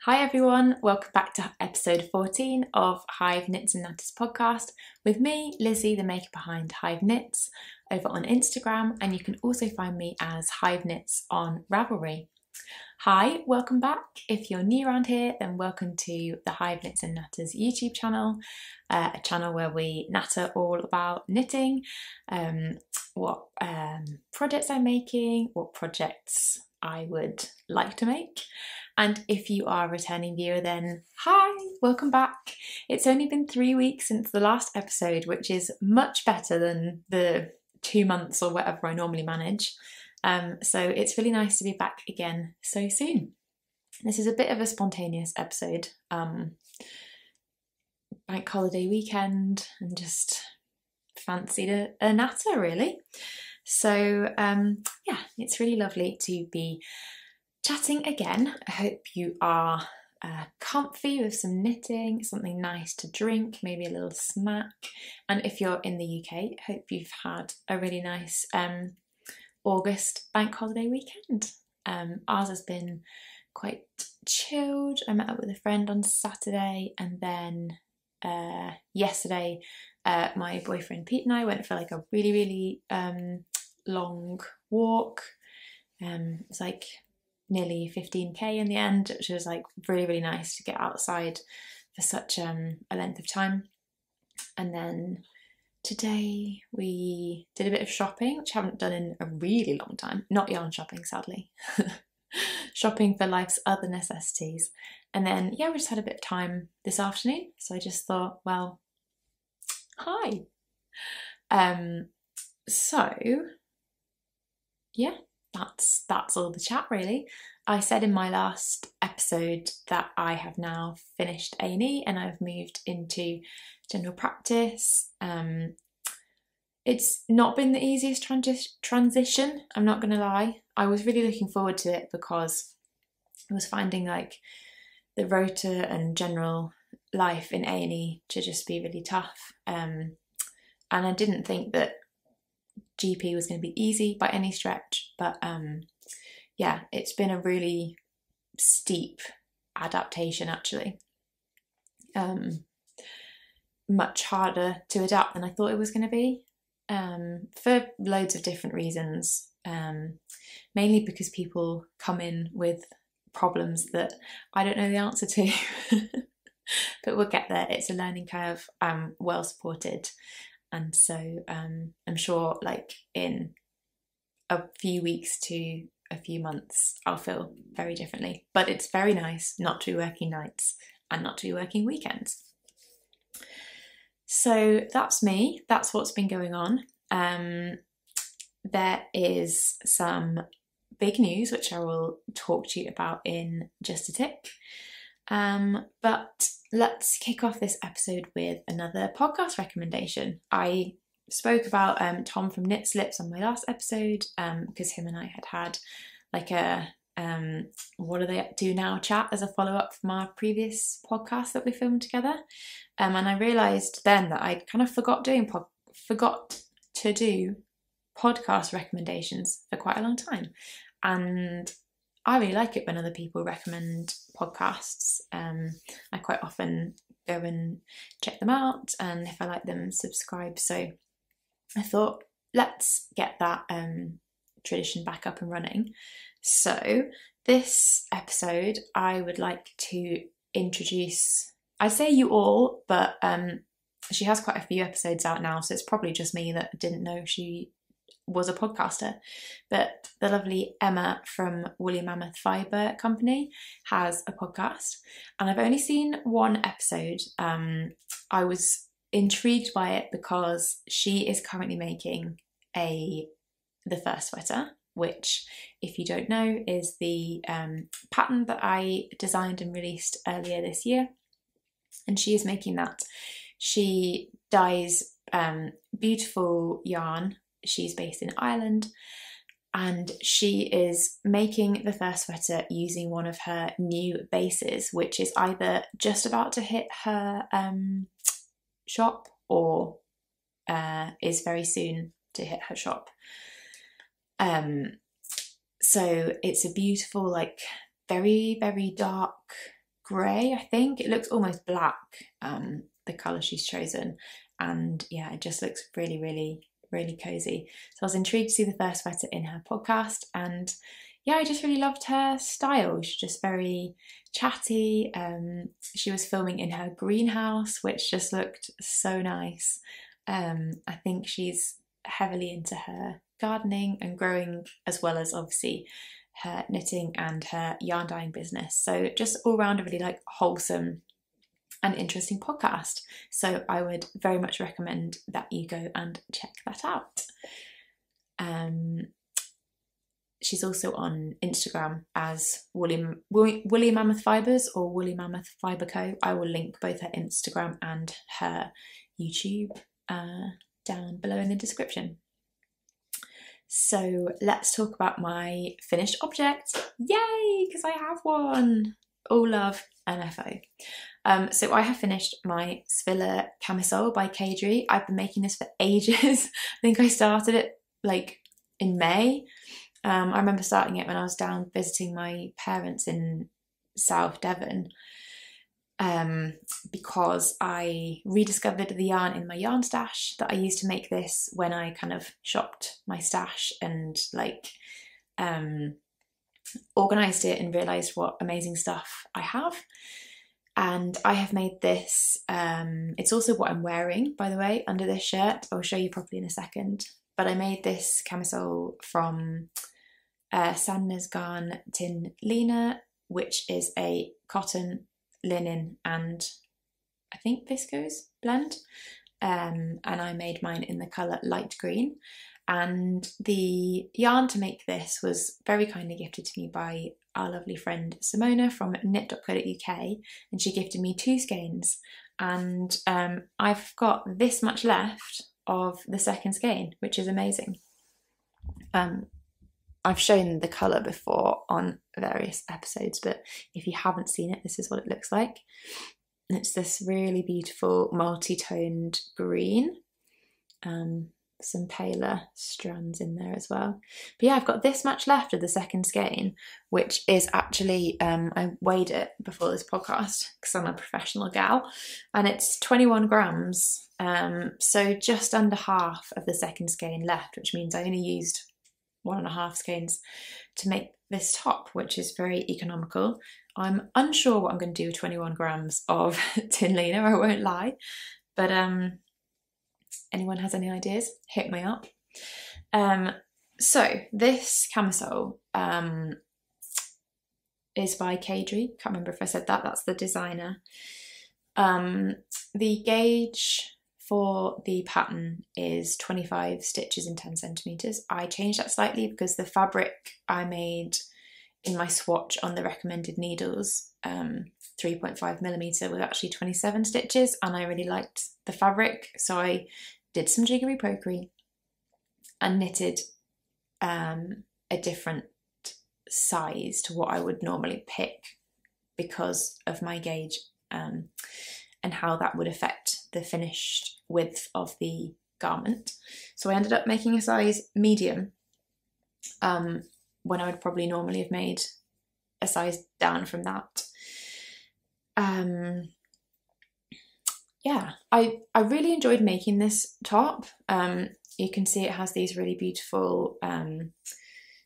Hi everyone, welcome back to episode 14 of Hive Knits and Natters podcast with me, Lizzie, the maker behind Hive Knits, over on Instagram, and you can also find me as Hive Knits on Ravelry. Hi, welcome back. If you're new around here, then welcome to the Hive Knits and Natters YouTube channel, a channel where we natter all about knitting, what projects I'm making, what projects I would like to make. And if you are a returning viewer, then hi, welcome back. It's only been 3 weeks since the last episode, which is much better than the 2 months or whatever I normally manage. So it's really nice to be back again so soon. This is a bit of a spontaneous episode. Bank holiday weekend and just fancied a natter really. So yeah, it's really lovely to be chatting again. I hope you are comfy with some knitting, something nice to drink, maybe a little snack. And if you're in the UK, I hope you've had a really nice August bank holiday weekend. Ours has been quite chilled. I met up with a friend on Saturday, and then yesterday my boyfriend Pete and I went for like a really long walk. It's like nearly 15k in the end, which was like really nice to get outside for such a length of time. And then today we did a bit of shopping, which I haven't done in a really long time. Not yarn shopping, sadly. Shopping for life's other necessities. And then yeah, we just had a bit of time this afternoon, so I just thought, well, hi. So yeah, that's all the chat really. I said in my last episode that I have now finished A&E and I've moved into general practice. It's not been the easiest transition, I'm not going to lie. I was really looking forward to it because I was finding like the rota and general life in A&E to just be really tough. And I didn't think that GP was going to be easy by any stretch, but yeah, it's been a really steep adaptation actually. Much harder to adapt than I thought it was going to be, for loads of different reasons, mainly because people come in with problems that I don't know the answer to. But we'll get there. It's a learning curve. I'm well supported. And so I'm sure like in a few weeks to a few months, I'll feel very differently. But it's very nice not to be working nights and not to be working weekends. So that's me. That's what's been going on. There is some big news, which I will talk to you about in just a tick. But let's kick off this episode with another podcast recommendation. I spoke about Tom from Knit Slips on my last episode because him and I had like a what do they up to now chat as a follow-up from our previous podcast that we filmed together. And I realised then that I kind of forgot to do podcast recommendations for quite a long time. And I really like it when other people recommend podcasts. I quite often go and check them out, and if I like them, subscribe. So I thought, let's get that tradition back up and running. So this episode, I would like to introduce, I say you all, but she has quite a few episodes out now, so it's probably just me that didn't know she was a podcaster. But the lovely Emma from Woolly Mammoth Fibre Company has a podcast, and I've only seen one episode. I was intrigued by it because she is currently making the First Sweater, which, if you don't know, is the pattern that I designed and released earlier this year. And she is making that. She dyes beautiful yarn. She's based in Ireland, and she is making the First Sweater using one of her new bases, which is either just about to hit her shop or is very soon to hit her shop. So it's a beautiful, like very dark grey, I think. It looks almost black, the colour she's chosen. And yeah, it just looks really, really, really cozy. So I was intrigued to see the first sweater in her podcast, and yeah, I just really loved her style. She's just very chatty. She was filming in her greenhouse, which just looked so nice. I think she's heavily into her gardening and growing, as well as obviously her knitting and her yarn dyeing business. So just all round a really like wholesome and interesting podcast. So I would very much recommend that you go and check that out. She's also on Instagram as Woolly Mammoth Fibres or Woolly Mammoth Fibre Co. I will link both her Instagram and her YouTube down below in the description. So let's talk about my finished object. Yay, because I have one. All love NFO. So I have finished my Svila Camisole by Cadre. I've been making this for ages. I think I started it like in May. I remember starting it when I was down visiting my parents in South Devon, because I rediscovered the yarn in my yarn stash that I used to make this when I kind of shopped my stash and like organised it and realised what amazing stuff I have. And I have made this, it's also what I'm wearing, by the way, under this shirt. I'll show you properly in a second. But I made this camisole from Sandner's Garn Tin Lena, which is a cotton, linen and I think viscose blend. And I made mine in the colour light green. And the yarn to make this was very kindly gifted to me by our lovely friend Simona from knit.co.uk, and she gifted me 2 skeins, and I've got this much left of the second skein, which is amazing. I've shown the colour before on various episodes, but if you haven't seen it, this is what it looks like. It's this really beautiful multi-toned green. Some paler strands in there as well. But yeah, I've got this much left of the second skein, which is actually, I weighed it before this podcast because I'm a professional gal, and it's 21 grams. So just under half of the second skein left, which means I only used 1.5 skeins to make this top, which is very economical. I'm unsure what I'm going to do with 21 grams of tin liner, I won't lie, but anyone has any ideas, hit me up. So this camisole is by Cadre. Can't remember if I said that. That's the designer. The gauge for the pattern is 25 stitches in 10 centimeters. I changed that slightly because the fabric I made in my swatch on the recommended needles, 3.5 millimeter, was actually 27 stitches, and I really liked the fabric, so I did some jiggery pokery and knitted a different size to what I would normally pick because of my gauge and how that would affect the finished width of the garment. So I ended up making a size medium when I would probably normally have made a size down from that. Yeah, I really enjoyed making this top. You can see it has these really beautiful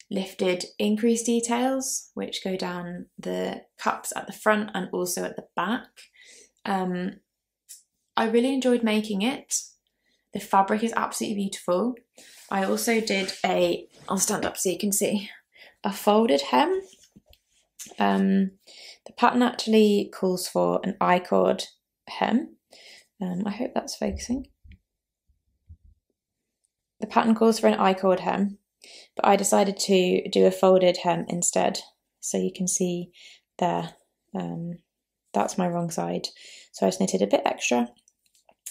lifted increase details which go down the cups at the front and also at the back. I really enjoyed making it. The fabric is absolutely beautiful. I also did I'll stand up so you can see, a folded hem. The pattern actually calls for an I-cord hem. I hope that's focusing. The pattern calls for an I-cord hem, but I decided to do a folded hem instead. So you can see there, that's my wrong side. So I just knitted a bit extra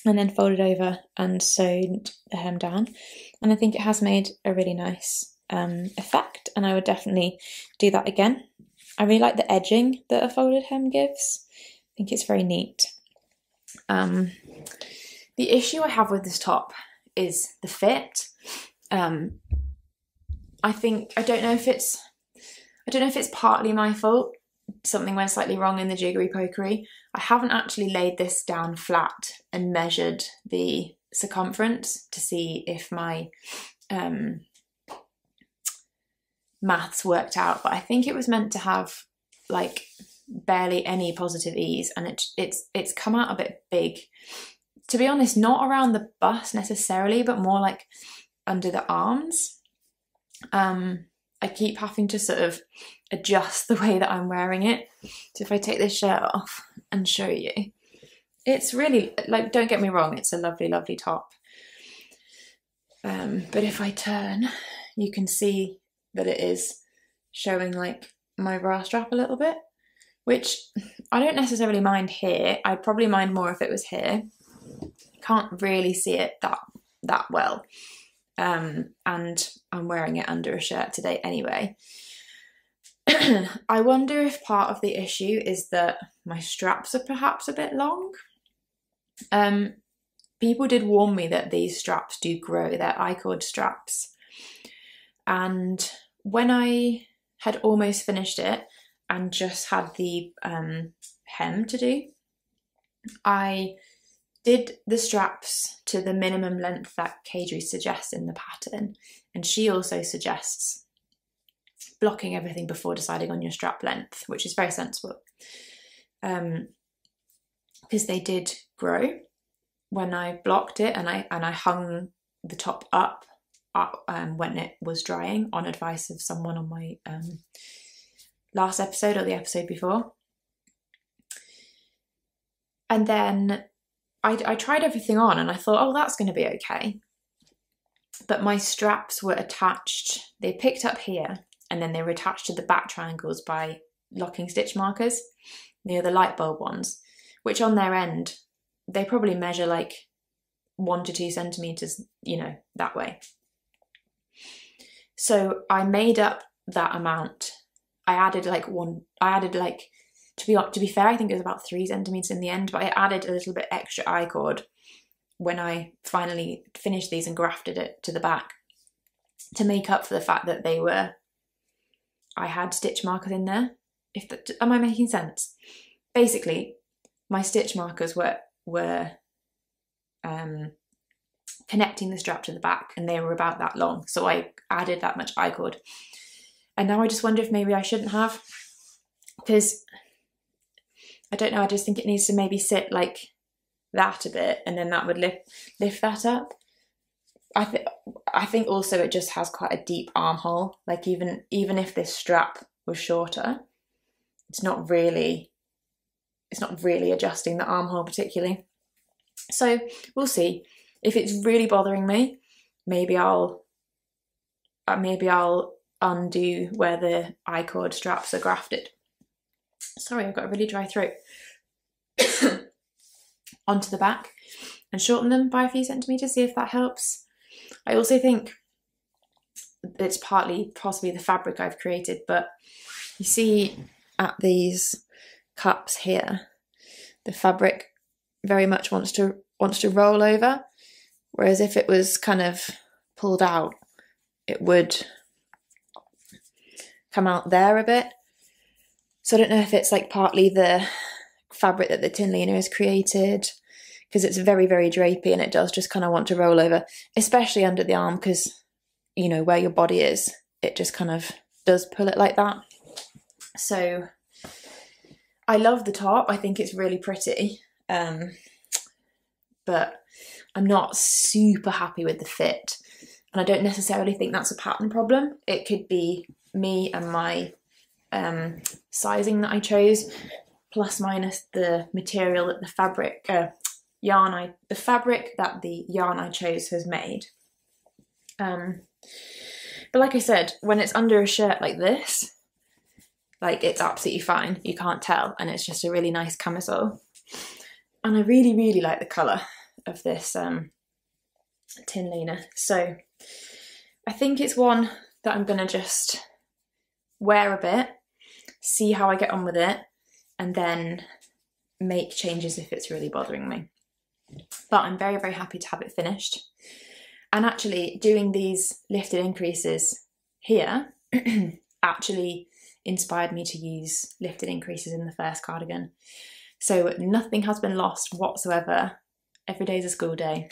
and then folded over and sewed the hem down. And I think it has made a really nice effect, and I would definitely do that again. I really like the edging that a folded hem gives. I think it's very neat. The issue I have with this top is the fit. I don't know if it's partly my fault, something went slightly wrong in the jiggery pokery. I haven't actually laid this down flat and measured the circumference to see if my maths worked out, but I think it was meant to have like barely any positive ease, and it's come out a bit big. To be honest, not around the bust necessarily, but more like under the arms. I keep having to sort of adjust the way that I'm wearing it. So if I take this shirt off and show you, it's really, like, don't get me wrong, it's a lovely, lovely top. But if I turn, you can see that it is showing like my bra strap a little bit, which I don't necessarily mind here. I'd probably mind more if it was here. Can't really see it that well. And I'm wearing it under a shirt today anyway. I wonder if part of the issue is that my straps are perhaps a bit long. People did warn me that these straps do grow, they're I-cord straps. And when I had almost finished it and just had the hem to do, I did the straps to the minimum length that Cadre suggests in the pattern, and she also suggests blocking everything before deciding on your strap length, which is very sensible, because they did grow when I blocked it, and I hung the top up when it was drying on advice of someone on my last episode or the episode before. And then I tried everything on and I thought, oh, that's going to be okay. But my straps were attached, they picked up here and then they were attached to the back triangles by locking stitch markers, near the light bulb ones, which on their end, they probably measure like 1 to 2 centimetres, you know, that way. So I made up that amount. I added like, to be fair, I think it was about 3 centimetres in the end, but I added a little bit extra I-cord when I finally finished these and grafted it to the back to make up for the fact that I had stitch markers in there. Am I making sense? Basically, my stitch markers were connecting the strap to the back, and they were about that long, so I added that much I-cord. And now I just wonder if maybe I shouldn't have, because I don't know, I just think it needs to maybe sit like that a bit, and then that would lift that up. I think also it just has quite a deep armhole. Like even if this strap was shorter, it's not really adjusting the armhole particularly. So we'll see. If it's really bothering me, maybe I'll undo where the I-cord straps are grafted. Sorry, I've got a really dry throat. Onto the back and shorten them by a few centimetres, see if that helps. I also think it's possibly the fabric I've created, but you see at these cups here, the fabric very much wants to roll over, whereas if it was kind of pulled out, it would come out there a bit. So I don't know if it's like partly the fabric that the tin liner has created, because it's very, very drapey and it does just kind of want to roll over, especially under the arm, because, you know, where your body is, it just kind of does pull it like that. So I love the top. I think it's really pretty, but I'm not super happy with the fit. And I don't necessarily think that's a pattern problem. It could be me and my sizing that I chose, plus minus the material that the fabric that the yarn I chose has made. But like I said, when it's under a shirt like this, like, it's absolutely fine, you can't tell, and it's just a really nice camisole. And I really, really like the colour of this tin liner. So I think it's one that I'm gonna just wear a bit, see how I get on with it, and then make changes if it's really bothering me. But I'm very, very happy to have it finished. And actually doing these lifted increases here actually inspired me to use lifted increases in the first cardigan. So nothing has been lost whatsoever. Every day is a school day.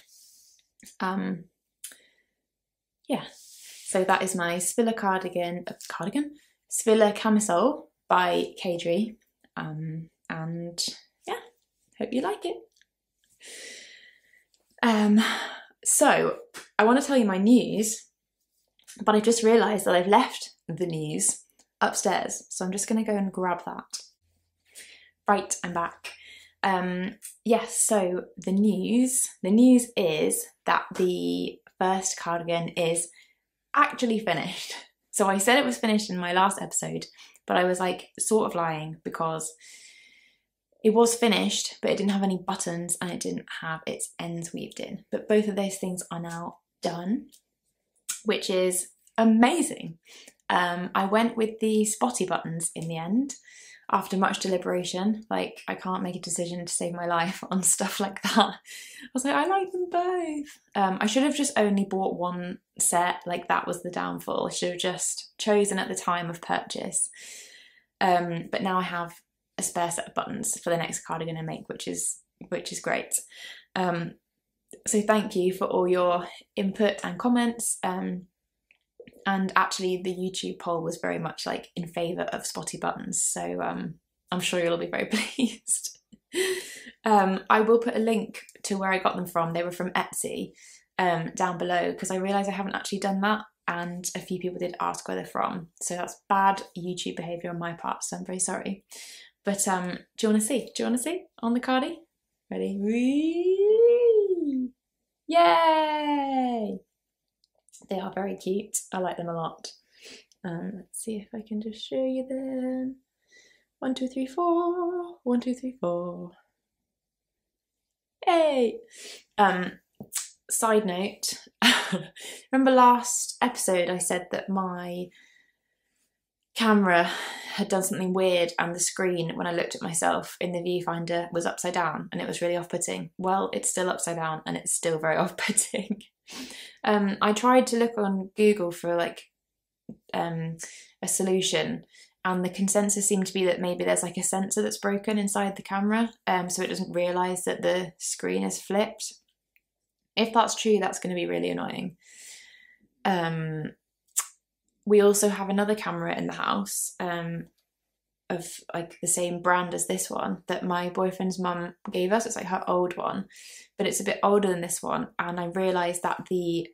Yeah, so that is my Svila Svila Camisole by Cadre. And yeah, hope you like it. So I want to tell you my news, but I just realised that I've left the news upstairs, so I'm just going to go and grab that. Right, I'm back. Yes, so the news is that the first cardigan is actually finished. So I said it was finished in my last episode, but I was like sort of lying, because it was finished, but it didn't have any buttons and it didn't have its ends weaved in. But both of those things are now done, which is amazing. I went with the spotty buttons in the end after much deliberation. Like, I can't make a decision to save my life on stuff like that. I was like, I like them both. I should have just only bought one set. Like, that was the downfall. I should have just chosen at the time of purchase. But now I have a spare set of buttons for the next cardigan I make, which is great. So thank you for all your input and comments. And actually the YouTube poll was very much like in favour of spotty buttons, so I'm sure you'll be very pleased. I will put a link to where I got them from. They were from Etsy, down below, because I realised I haven't actually done that, and a few people did ask where they're from, so that's bad YouTube behaviour on my part, so I'm very sorry. But do you want to see? Do you want to see on the cardie? Ready? Whee! Yay! They are very cute. I like them a lot. Let's see if I can just show you them. 1, 2, 3, 4. 1, 2, 3, 4. Hey! Side note, remember last episode I said that my camera had done something weird and the screen, when I looked at myself in the viewfinder, was upside down and it was really off-putting? Well, it's still upside down and it's still very off-putting. I tried to look on Google for like a solution, and the consensus seemed to be that maybe there's like a sensor that's broken inside the camera, so it doesn't realise that the screen is flipped. If that's true, that's going to be really annoying. We also have another camera in the house, of like the same brand as this one, that my boyfriend's mum gave us. It's like her old one, but it's a bit older than this one, and I realised that the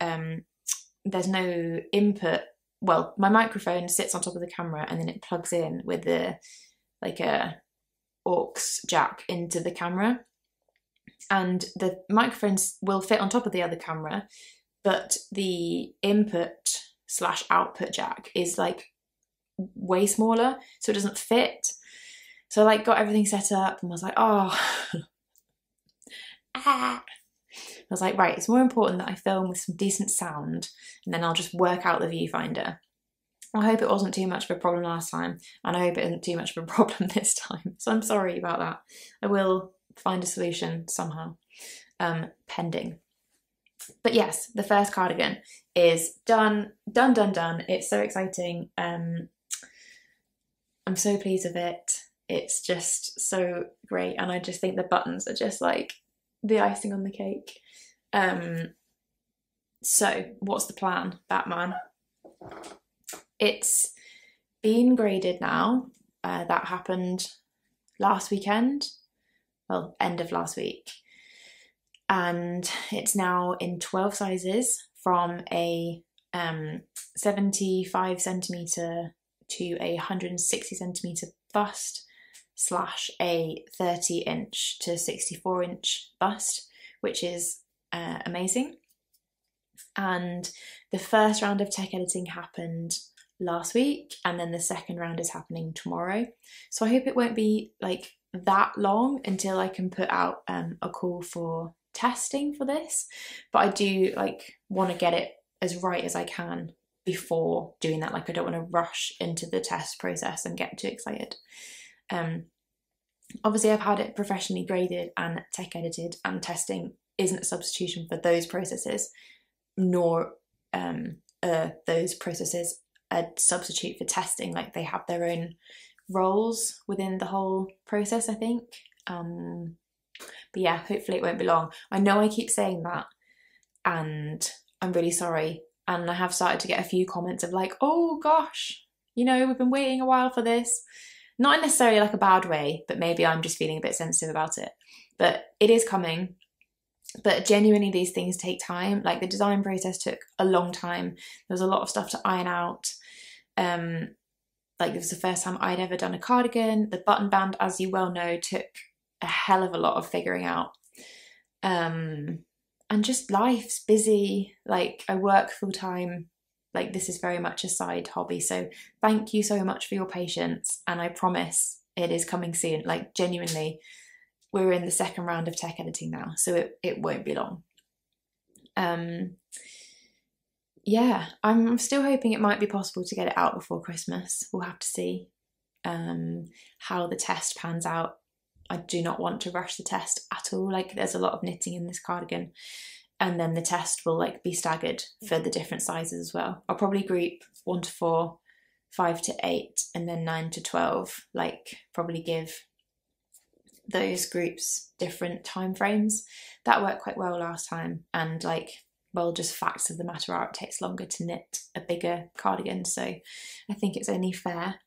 there's no input. Well, my microphone sits on top of the camera and then it plugs in with the like a aux jack into the camera, and the microphones will fit on top of the other camera, but the input / output jack is like way smaller, so it doesn't fit. So I like got everything set up and was like, oh I was like, right, it's more important that I film with some decent sound, and then I'll just work out the viewfinder. I hope it wasn't too much of a problem last time, and I hope it isn't too much of a problem this time, so I'm sorry about that. I will find a solution somehow, pending. But yes, the first cardigan is done. It's so exciting. I'm so pleased with it. It's just so great, and I just think the buttons are just like the icing on the cake. So what's the plan, Batman? It's been graded now. That happened last weekend, well, end of last week, and it's now in 12 sizes, from a 75 centimetre to a 160 centimetre bust / a 30 inch to 64 inch bust, which is amazing. And the first round of tech editing happened last week, and then the second round is happening tomorrow. So I hope it won't be like that long until I can put out a call for testing for this, but I do like want to get it as right as I can before doing that. Like, I don't want to rush into the test process and get too excited. Obviously I've had it professionally graded and tech edited, and testing isn't a substitution for those processes, nor those processes a substitute for testing. Like they have their own roles within the whole process, I think. But yeah, hopefully it won't be long. I know I keep saying that, and I'm really sorry. And I have started to get a few comments of like, oh gosh, you know, we've been waiting a while for this. Not necessarily like a bad way, but maybe I'm just feeling a bit sensitive about it. But it is coming. But genuinely, these things take time. Like the design process took a long time. There was a lot of stuff to iron out. Like it was the first time I'd ever done a cardigan. The button band, as you well know, took a hell of a lot of figuring out. And just life's busy. Like I work full time. Like this is very much a side hobby. So thank you so much for your patience. And I promise it is coming soon. Like genuinely, we're in the second round of tech editing now, so it won't be long. Yeah, I'm still hoping it might be possible to get it out before Christmas. We'll have to see how the test pans out. I do not want to rush the test at all. Like there's a lot of knitting in this cardigan, and then the test will like be staggered for the different sizes as well. I'll probably group 1 to 4, 5 to 8, and then 9 to 12. Like probably give those groups different time frames. That worked quite well last time, and like, well, just facts of the matter are it takes longer to knit a bigger cardigan, so I think it's only fair.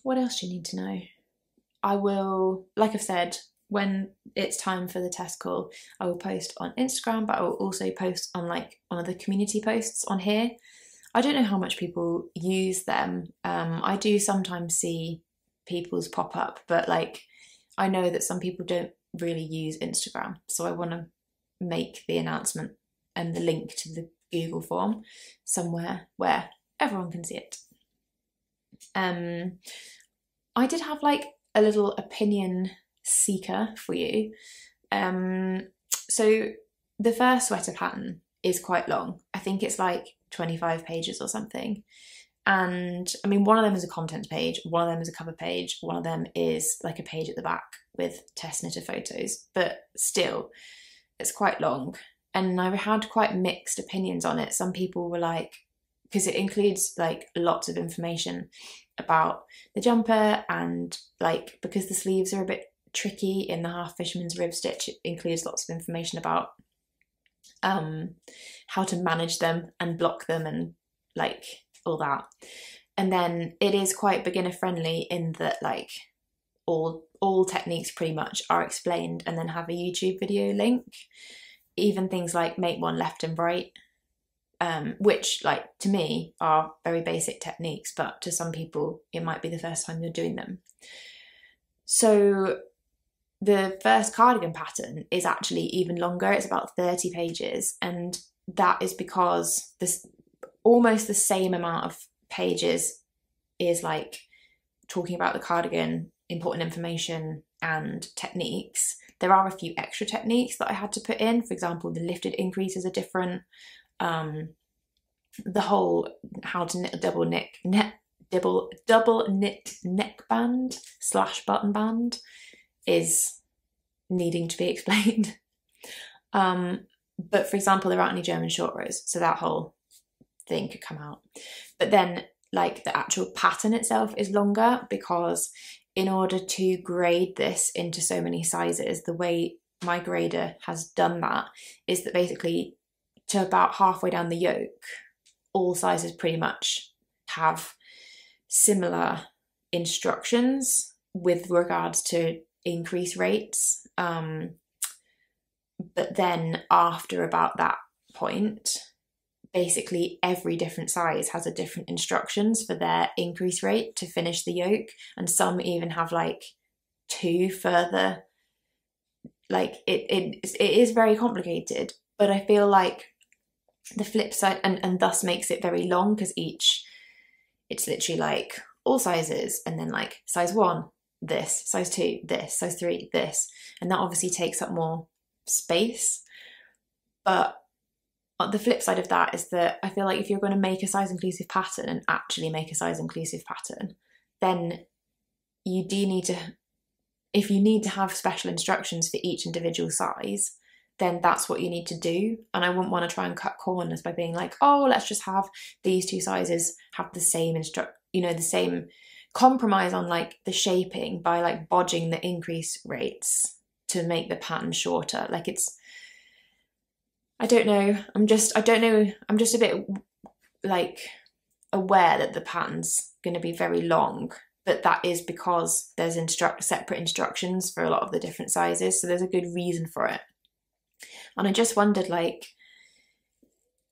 What else do you need to know? I will, like I've said, when it's time for the test call, I will post on Instagram, but I will also post on like one of the community posts on here. I don't know how much people use them. I do sometimes see people's pop up, but like I know that some people don't really use Instagram, so I want to make the announcement and the link to the Google form somewhere where everyone can see it. I did have like a little opinion seeker for you. So the first sweater pattern is quite long. I think it's like 25 pages or something. And I mean, one of them is a content page, one of them is a cover page, one of them is like a page at the back with test knitter photos, but still, it's quite long. And I had quite mixed opinions on it. Some people were like, because it includes like lots of information about the jumper, and like because the sleeves are a bit tricky in the half fisherman's rib stitch, it includes lots of information about how to manage them and block them and like all that. And then it is quite beginner friendly in that like all techniques pretty much are explained and then have a YouTube video link. Even things like make one left and right, which like to me are very basic techniques, but to some people it might be the first time you're doing them. So the first cardigan pattern is actually even longer. It's about 30 pages, and that is because this almost the same amount of pages is like talking about the cardigan, important information and techniques. There are a few extra techniques that I had to put in. For example, the lifted increases are different. The whole how to knit a double knit neckband / button band is needing to be explained. But for example, there aren't any German short rows, so that whole thing could come out. But then like the actual pattern itself is longer, because in order to grade this into so many sizes, the way my grader has done that is that basically to about halfway down the yoke, all sizes pretty much have similar instructions with regards to increase rates. But then after about that point, basically every different size has a different instructions for their increase rate to finish the yoke, and some even have like 2 further. Like it is very complicated, but I feel like the flip side, and thus makes it very long, because it's literally like all sizes, and then like size 1 this, size 2 this, size 3 this, and that obviously takes up more space. But the flip side of that is that I feel like if you're going to make a size inclusive pattern and actually make a size inclusive pattern, then you do need to, if you need to have special instructions for each individual size, then that's what you need to do. And I wouldn't want to try and cut corners by being like, oh, let's just have these two sizes have the same the same compromise on like the shaping by like bodging the increase rates to make the pattern shorter. Like I don't know. I'm just a bit like aware that the pattern's going to be very long, but that is because there's separate instructions for a lot of the different sizes. So there's a good reason for it. And I just wondered, like,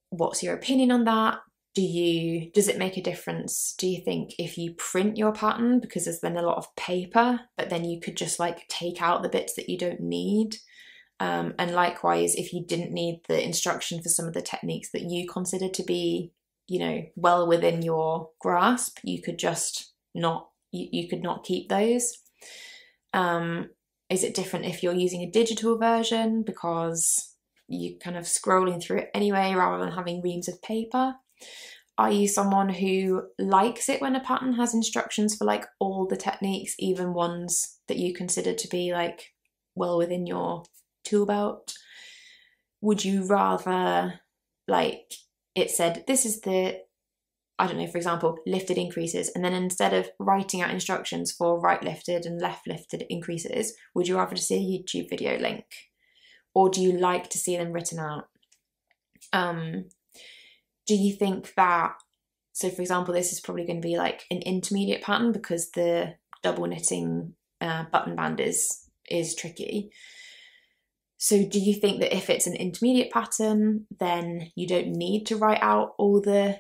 what's your opinion on that? Does it make a difference? Do you think if you print your pattern, because there's then a lot of paper, but then you could just like take out the bits that you don't need? And likewise, if you didn't need the instruction for some of the techniques that you consider to be, well within your grasp, you could just not, you could not keep those. Is it different if you're using a digital version because you're kind of scrolling through it anyway rather than having reams of paper? Are you someone who likes it when a pattern has instructions for like all the techniques, even ones that you consider to be like well within your tool belt? Would you rather like it said, this is the, I don't know, for example, lifted increases, and then instead of writing out instructions for right lifted and left lifted increases, would you rather see a YouTube video link? Or do you like to see them written out? Do you think that, so for example, this is probably going to be like an intermediate pattern because the double knitting button band is tricky. So do you think that if it's an intermediate pattern, then you don't need to write out all the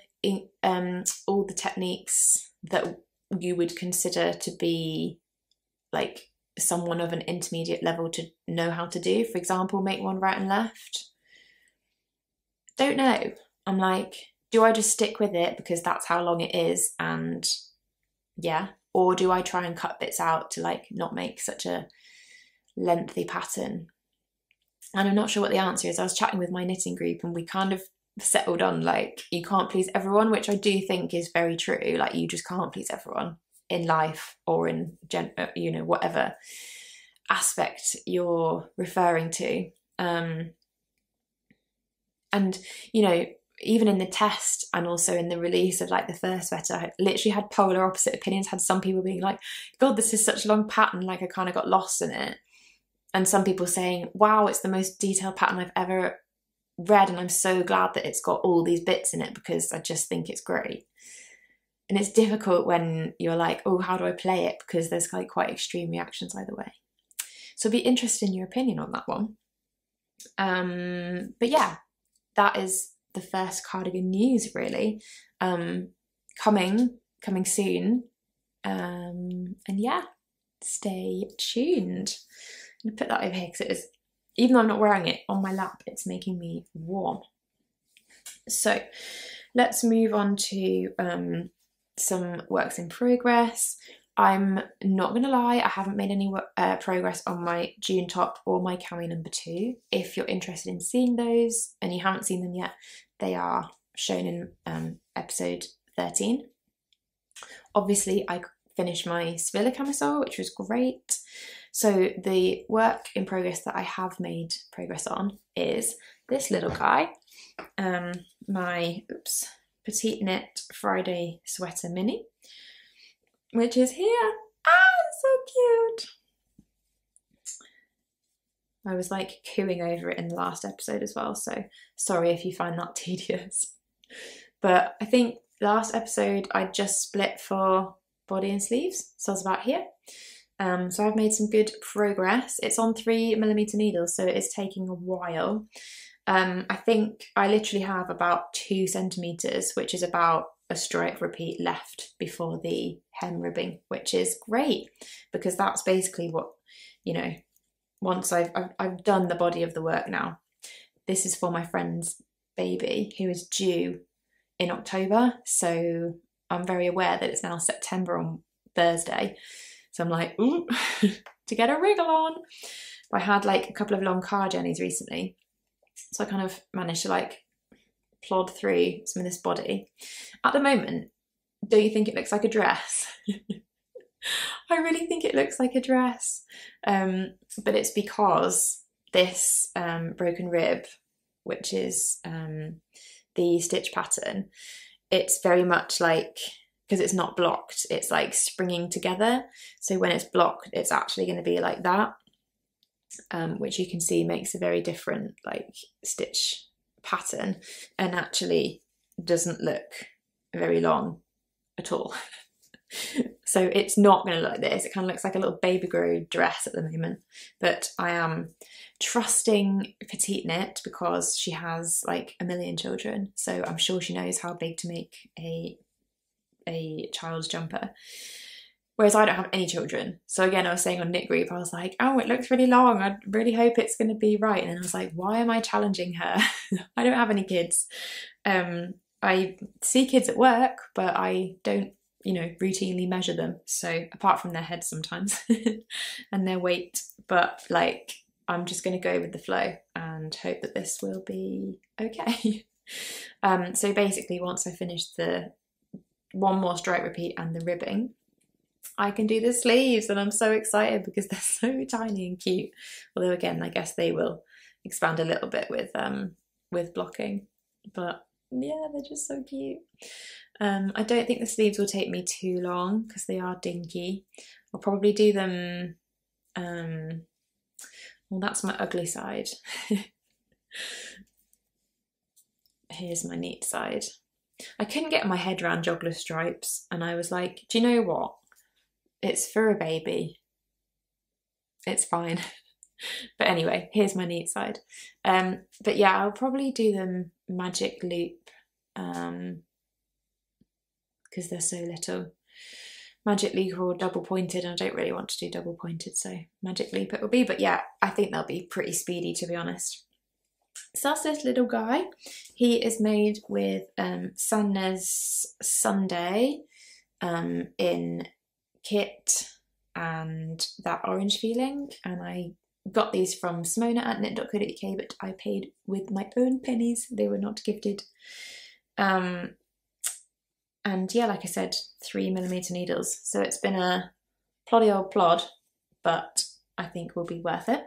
techniques that you would consider to be like someone of an intermediate level to know how to do? For example, make one right and left. Don't know. I'm like, do I just stick with it because that's how long it is, and yeah, or do I try and cut bits out to like not make such a lengthy pattern? And I'm not sure what the answer is. I was chatting with my knitting group and we kind of settled on like, you can't please everyone, which I do think is very true. Like, you just can't please everyone in life or in whatever aspect you're referring to. And even in the test and also in the release of like the first sweater, I literally had polar opposite opinions. Had some people being like, God, this is such a long pattern, like I kind of got lost in it. And some people saying, wow, it's the most detailed pattern I've ever read, and I'm so glad that it's got all these bits in it because I just think it's great. And it's difficult when you're like, oh, how do I play it? Because there's like quite extreme reactions either way. So I'd be interested in your opinion on that one. But yeah, that is the first cardigan news really. Coming soon. And yeah, stay tuned. I'm gonna put that over here because it is, even though I'm not wearing it on my lap, it's making me warm. So let's move on to some works in progress. I'm not gonna lie, I haven't made any progress on my June top or my Cami number 2. If you're interested in seeing those and you haven't seen them yet, they are shown in episode 13. Obviously, I finished my Svila Camisole, which was great. So the work in progress that I have made progress on is this little guy, my Petite knit Friday sweater mini, which is here. So cute. I was like cooing over it in the last episode as well, so sorry if you find that tedious. But I think last episode I just split for body and sleeves, so I was about here. So I've made some good progress. It's on 3mm needles, so it is taking a while. I think I literally have about 2 centimeters, which is about a strike repeat left before the hem ribbing, which is great because that's basically what, once I've done the body of the work now. This is for my friend's baby who is due in October, so I'm very aware that it's now September on Thursday. So I'm like, ooh, to get a wriggle on. I had like a couple of long car journeys recently, so I kind of managed to like plod through some of this body. At the moment, don't you think it looks like a dress? I really think it looks like a dress, but it's because this broken rib, which is the stitch pattern, it's very much like, because it's not blocked, it's like springing together. So when it's blocked, it's actually going to be like that, which you can see makes a very different like stitch pattern, and actually doesn't look very long at all. So it's not going to look like this. It kind of looks like a little baby grow dress at the moment, but I am trusting Petite knit because she has like a million children, so I'm sure she knows how big to make a child's jumper, whereas I don't have any children. So again, I was saying on Knit Group, I was like, oh, it looks really long, I really hope it's going to be right. And then I was like, why am I challenging her? I don't have any kids. I see kids at work, but I don't, you know, routinely measure them, so apart from their heads sometimes and their weight, but like I'm just going to go with the flow and hope that this will be okay. So basically, once I finish the one more stripe repeat and the ribbing, I can do the sleeves, and I'm so excited because they're so tiny and cute. Although again, I guess they will expand a little bit with blocking, but yeah, they're just so cute. I don't think the sleeves will take me too long because they are dinky. I'll probably do them, well, that's my ugly side. Here's my neat side. I couldn't get my head around joggler stripes, and I was like, do you know what? It's for a baby. It's fine. But anyway, here's my neat side. But yeah, I'll probably do them magic loop, because they're so little. Magic loop or double pointed, and I don't really want to do double pointed, so magic loop it will be. But yeah, I think they'll be pretty speedy, to be honest. So that's this little guy. He is made with Sannes Sunday in kit and that orange feeling, and I got these from Simona at knit.co.uk, but I paid with my own pennies. They were not gifted. And yeah, like I said, 3mm needles. So it's been a ploddy old plod, but I think will be worth it.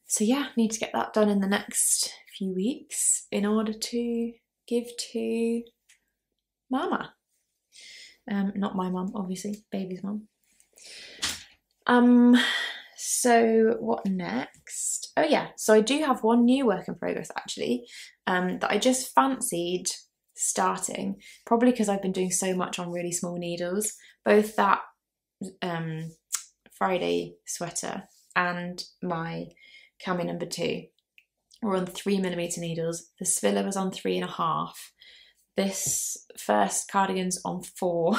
So yeah, need to get that done in the next few weeks in order to give to Mama. Not my mum, obviously, baby's mum. So what next? Oh yeah, so I do have one new work in progress actually, that I just fancied starting, probably because I've been doing so much on really small needles. Both that Friday sweater and my Cami number 2 were on 3mm needles. The Svila was on 3.5. This First Cardigan's on 4.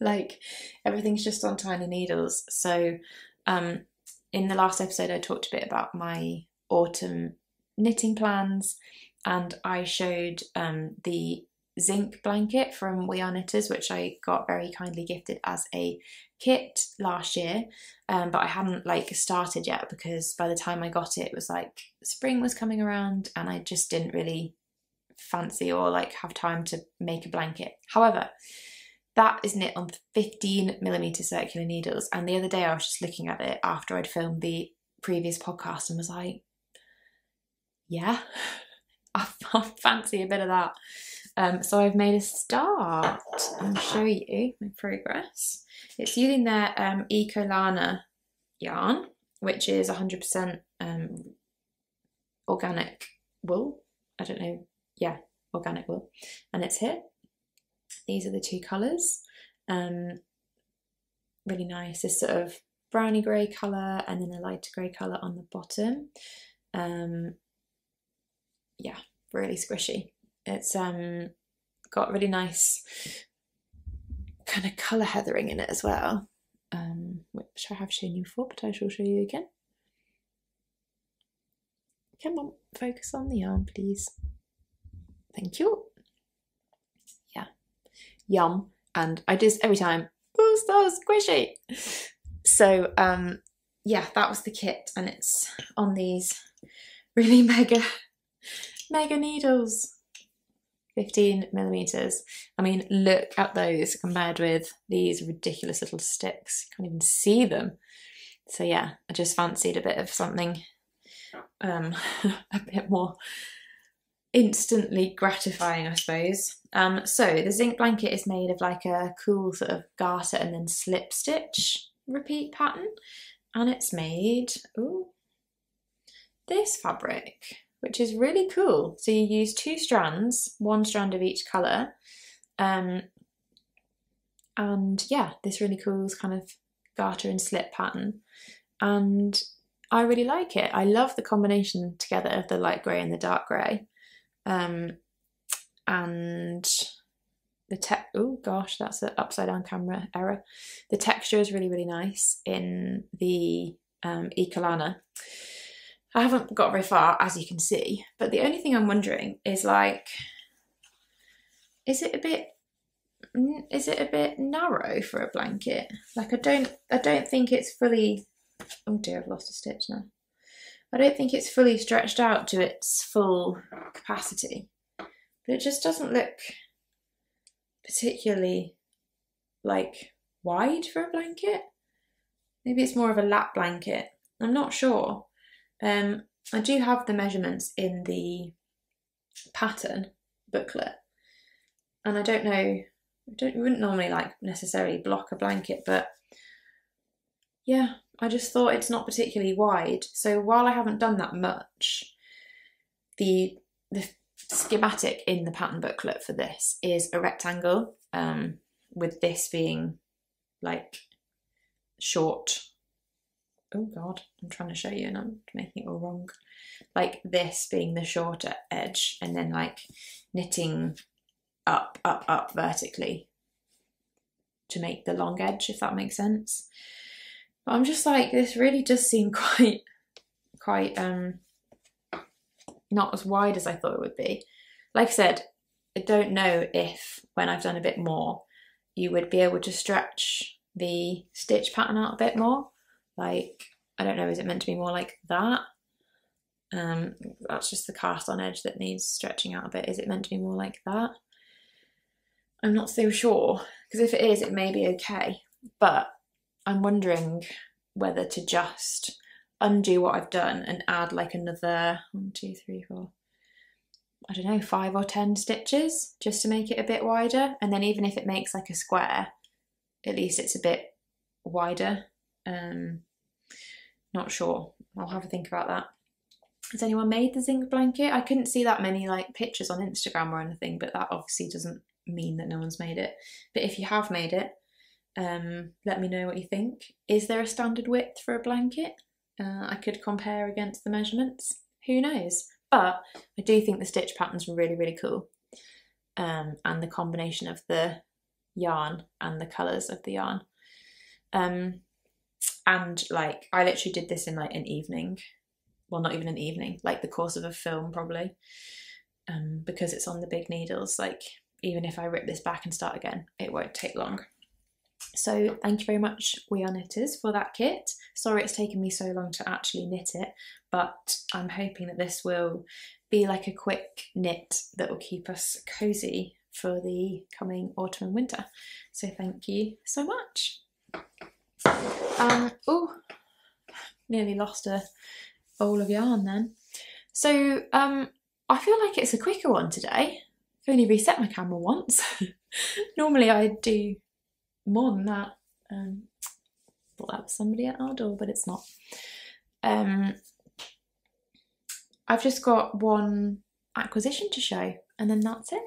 Like, everything's just on tiny needles. So in the last episode I talked a bit about my autumn knitting plans, and I showed the Zinc Blanket from We Are Knitters, which I got very kindly gifted as a kit last year, but I hadn't like started yet because by the time I got it, it was like spring was coming around and I just didn't really fancy or like have time to make a blanket. However, that is knit on 15mm circular needles, and the other day I was just looking at it after I'd filmed the previous podcast and was like, yeah, I fancy a bit of that. So I've made a start. I'll show you my progress. It's using their Ecolana yarn, which is 100% organic wool. I don't know, yeah, organic wool. And it's here. These are the two colours. Really nice. This sort of browny grey colour and then a lighter grey colour on the bottom. Yeah, really squishy. It's got really nice kind of colour heathering in it as well, which I have shown you before, but I shall show you again. Come on, focus on the yarn, please. Thank you. Yeah, yum. And I just every time, oh, so squishy. So yeah, that was the kit, and it's on these really mega needles. 15mm. I mean, look at those compared with these ridiculous little sticks. You can't even see them. So yeah, I just fancied a bit of something a bit more instantly gratifying, I suppose. So the Zinc Blanket is made of like a cool sort of garter and then slip stitch repeat pattern, and it's made this fabric, which is really cool. So you use 2 strands, 1 strand of each colour, and yeah, this really cool kind of garter and slip pattern, and I really like it. I love the combination together of the light grey and the dark grey. And the oh gosh, that's an upside down camera error. The texture is really, really nice in the Ecolana. I haven't got very far, as you can see, but the only thing I'm wondering is like, is it a bit narrow for a blanket? Like I don't think it's fully, oh dear, I've lost a stitch now. I don't think it's fully stretched out to its full capacity, but it just doesn't look particularly like wide for a blanket. Maybe it's more of a lap blanket. I'm not sure. I do have the measurements in the pattern booklet, and I don't know, you wouldn't normally like necessarily block a blanket, but yeah, I just thought it's not particularly wide. So while I haven't done that much, the schematic in the pattern booklet for this is a rectangle, with this being like short. Oh God, I'm trying to show you and I'm making it all wrong. Like this being the shorter edge, and then like knitting up vertically to make the long edge, if that makes sense. But I'm just like, this really does seem quite not as wide as I thought it would be. Like I said, I don't know if when I've done a bit more, you would be able to stretch the stitch pattern out a bit more. Like, I don't know, is it meant to be more like that? That's just the cast on edge that needs stretching out a bit. Is it meant to be more like that? I'm not so sure, because if it is, it may be okay. But I'm wondering whether to just undo what I've done and add like another 1, 2, 3, 4, I don't know, 5 or 10 stitches just to make it a bit wider. And then even if it makes like a square, at least it's a bit wider. Not sure. I'll have a think about that. Has anyone made the Zinc Blanket? I couldn't see that many like pictures on Instagram or anything, but that obviously doesn't mean that no one's made it. But if you have made it, let me know what you think. Is there a standard width for a blanket? I could compare against the measurements. Who knows? But I do think the stitch patterns were really, really cool. And the combination of the yarn and the colours of the yarn. And like, I literally did this in like an evening. Well, not even an evening, like the course of a film probably. Because it's on the big needles, like even if I rip this back and start again, it won't take long. So thank you very much, We Are Knitters, for that kit. Sorry it's taken me so long to actually knit it, but I'm hoping that this will be like a quick knit that will keep us cosy for the coming autumn and winter. So thank you so much. Oh, nearly lost a bowl of yarn then. So I feel like it's a quicker one today. I've only reset my camera once. Normally I do more than that. Thought that was somebody at our door, but it's not. I've just got one acquisition to show, and then that's it.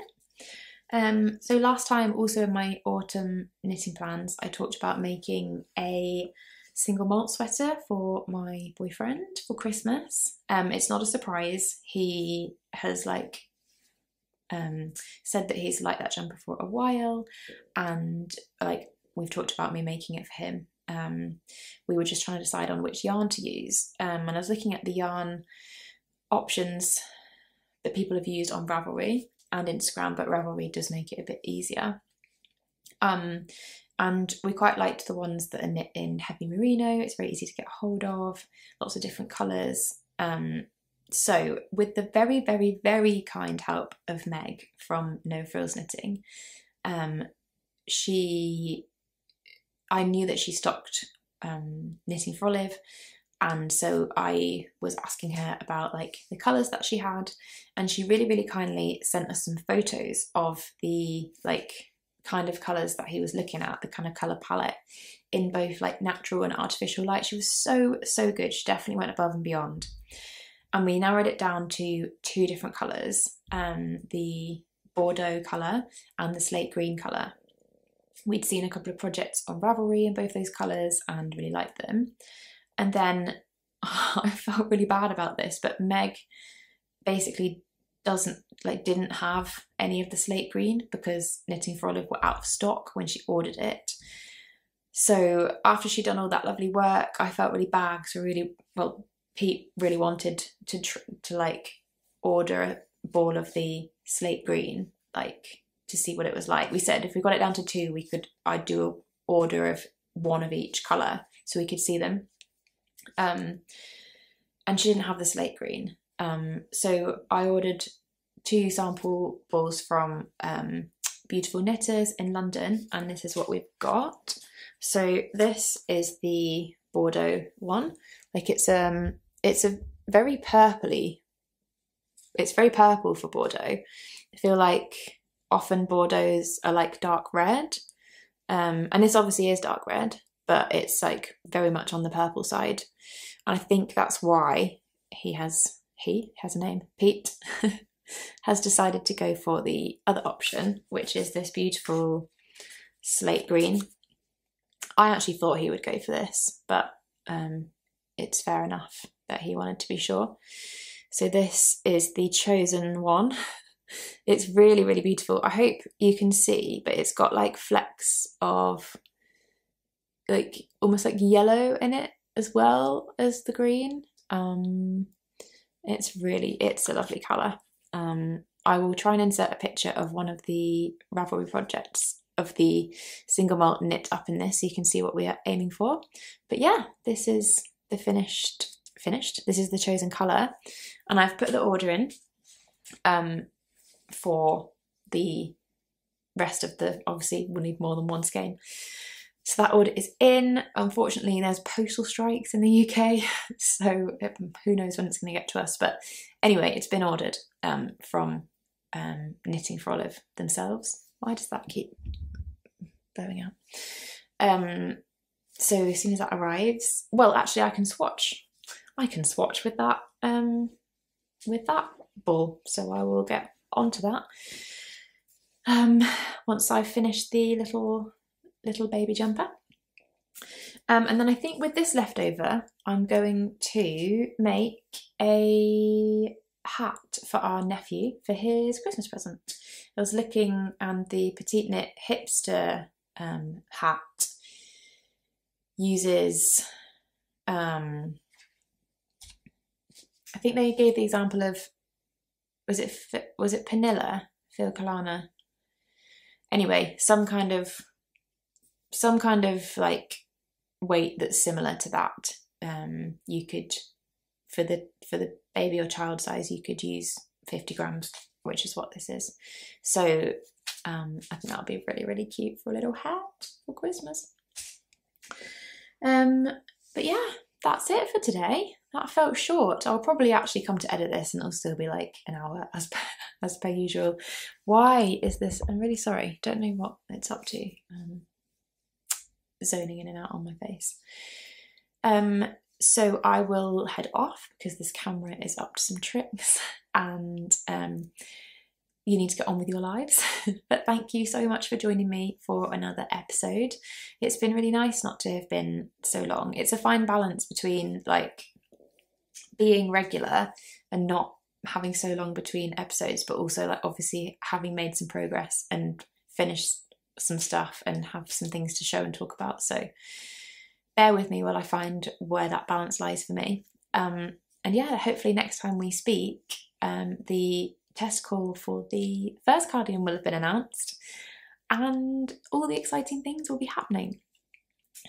So last time, also in my autumn knitting plans, I talked about making a single malt sweater for my boyfriend for Christmas. It's not a surprise. He has like said that he's liked that jumper for a while, and like we've talked about me making it for him. We were just trying to decide on which yarn to use, and I was looking at the yarn options that people have used on Ravelry and Instagram, but Ravelry does make it a bit easier. And we quite liked the ones that are knit in heavy merino. It's very easy to get hold of, lots of different colours. So with the very, very, very kind help of Meg from No Frills Knitting, I knew that she stocked knitting for Olive, and so I was asking her about like the colours that she had, and she really kindly sent us some photos of the like kind of colours that he was looking at, the kind of colour palette in both like natural and artificial light. She was so good. She definitely went above and beyond. And we narrowed it down to 2 different colours, the Bordeaux colour and the slate green colour. We'd seen a couple of projects on Ravelry in both those colours and really liked them. And then I felt really bad about this, but Meg basically didn't have any of the slate green because Knitting for Olive were out of stock when she ordered it. So after she'd done all that lovely work, I felt really bad. So Pete really wanted to like order a ball of the slate green, like to see what it was like. We said if we got it down to 2, I'd do an order of 1 of each colour so we could see them. And she didn't have the slate green. So I ordered 2 sample balls from Beautiful Knitters in London, and this is what we've got. So this is the Bordeaux one. Like it's a very purpley. It's very purple for Bordeaux. I feel like often Bordeaux's are like dark red, and this obviously is dark red, but it's like very much on the purple side. And I think that's why he has a name, Pete, has decided to go for the other option, which is this beautiful slate green. I actually thought he would go for this, but it's fair enough that he wanted to be sure. So this is the chosen one. It's really beautiful. I hope you can see, but it's got like flecks of like almost like yellow in it as well as the green. It's a lovely colour. I will try and insert a picture of one of the Ravelry projects of the single malt knit up in this so you can see what we are aiming for. But yeah, this is the finished. This is the chosen colour, and I've put the order in for the rest of the, obviously we'll need more than 1 skein. So that order is in. Unfortunately, there's postal strikes in the UK, so who knows when it's going to get to us. But anyway, it's been ordered from Knitting for Olive themselves. Why does that keep blowing out? So as soon as that arrives, well, actually, I can swatch with that ball. So I will get onto that once I've finished the little baby jumper. And then I think with this leftover, I'm going to make a hat for our nephew for his Christmas present. I was looking, and the Petite Knit hipster hat uses, I think they gave the example of, was it Panilla, Filcolana? Anyway, some kind of like weight that's similar to that. You could, for the baby or child size, you could use 50 grams, which is what this is. So I think that'll be really cute for a little hat for Christmas. But yeah, that's it for today. That felt short. I'll probably actually come to edit this and it'll still be like an hour as per usual. Why is this? I'm really sorry. Don't know what it's up to. Zoning in and out on my face. So I will head off because this camera is up to some tricks, and you need to get on with your lives. But thank you so much for joining me for another episode. It's been really nice not to have been so long. It's a fine balance between like being regular and not having so long between episodes, but also like obviously having made some progress and finished some stuff and have some things to show and talk about. So bear with me while I find where that balance lies for me. And yeah, hopefully next time we speak, the test call for the first cardigan will have been announced and all the exciting things will be happening.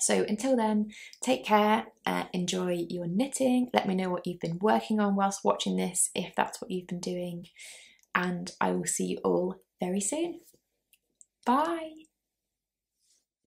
So until then, take care, enjoy your knitting, let me know what you've been working on whilst watching this, if that's what you've been doing, and I will see you all very soon. Bye!